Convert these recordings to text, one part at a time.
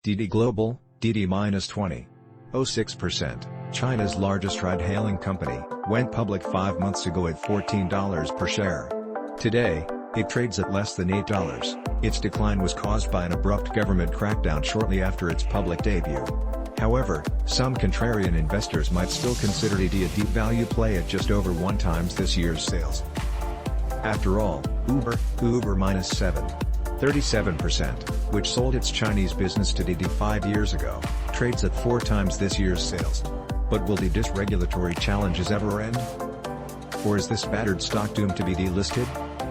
DiDi Global, DiDi -20.06%. China's largest ride-hailing company, went public 5 months ago at $14 per share. Today, it trades at less than $8. Its decline was caused by an abrupt government crackdown shortly after its public debut. However, some contrarian investors might still consider DiDi a deep value play at just over 1 times this year's sales. After all, Uber -37%, which sold its Chinese business to DiDi 5 years ago, trades at 4 times this year's sales. But will DiDi's regulatory challenges ever end? Or is this battered stock doomed to be delisted?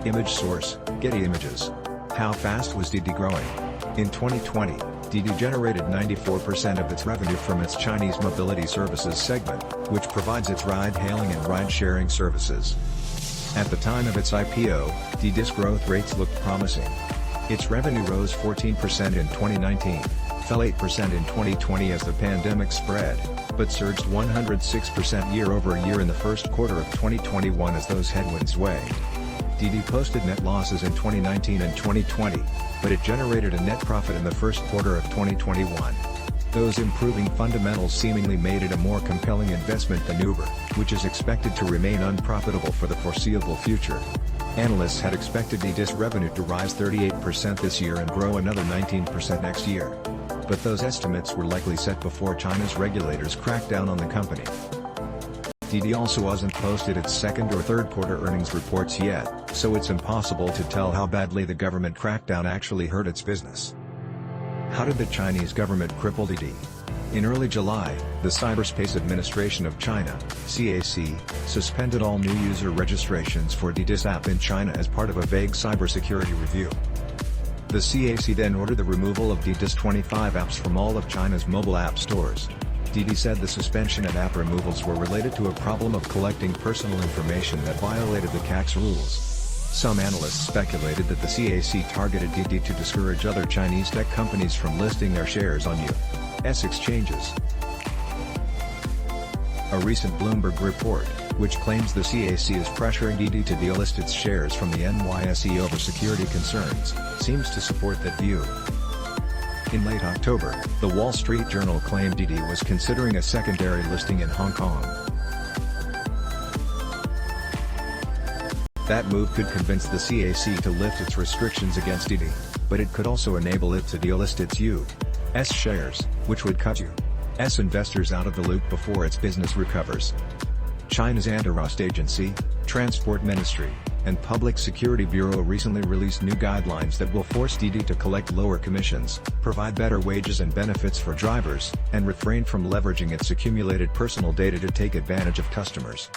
Image source, Getty Images. How fast was DiDi growing? In 2020, DiDi generated 94% of its revenue from its Chinese mobility services segment, which provides its ride-hailing and ride-sharing services. At the time of its IPO, DiDi's growth rates looked promising. Its revenue rose 14% in 2019, fell 8% in 2020 as the pandemic spread, but surged 106% year-over-year in the first quarter of 2021 as those headwinds waned. DiDi posted net losses in 2019 and 2020, but it generated a net profit in the first quarter of 2021. Those improving fundamentals seemingly made it a more compelling investment than Uber, which is expected to remain unprofitable for the foreseeable future. Analysts had expected DiDi's revenue to rise 38% this year and grow another 19% next year. But those estimates were likely set before China's regulators cracked down on the company. DiDi also hasn't posted its second or third quarter earnings reports yet, so it's impossible to tell how badly the government crackdown actually hurt its business. How did the Chinese government cripple DiDi? In early July, the Cyberspace Administration of China, CAC, suspended all new user registrations for DiDi's app in China as part of a vague cybersecurity review. The CAC then ordered the removal of DiDi's 25 apps from all of China's mobile app stores. DiDi said the suspension and app removals were related to a problem of collecting personal information that violated the CAC's rules. Some analysts speculated that the CAC targeted DiDi to discourage other Chinese tech companies from listing their shares on U.S. exchanges. A recent Bloomberg report, which claims the CAC is pressuring DiDi to delist its shares from the NYSE over security concerns, seems to support that view. In late October, the Wall Street Journal claimed DiDi was considering a secondary listing in Hong Kong. That move could convince the CAC to lift its restrictions against DiDi, but it could also enable it to delist its U.S. shares, which would cut U.S. investors out of the loop before its business recovers. China's antirust agency, Transport Ministry, and Public Security Bureau recently released new guidelines that will force DiDi to collect lower commissions, provide better wages and benefits for drivers, and refrain from leveraging its accumulated personal data to take advantage of customers.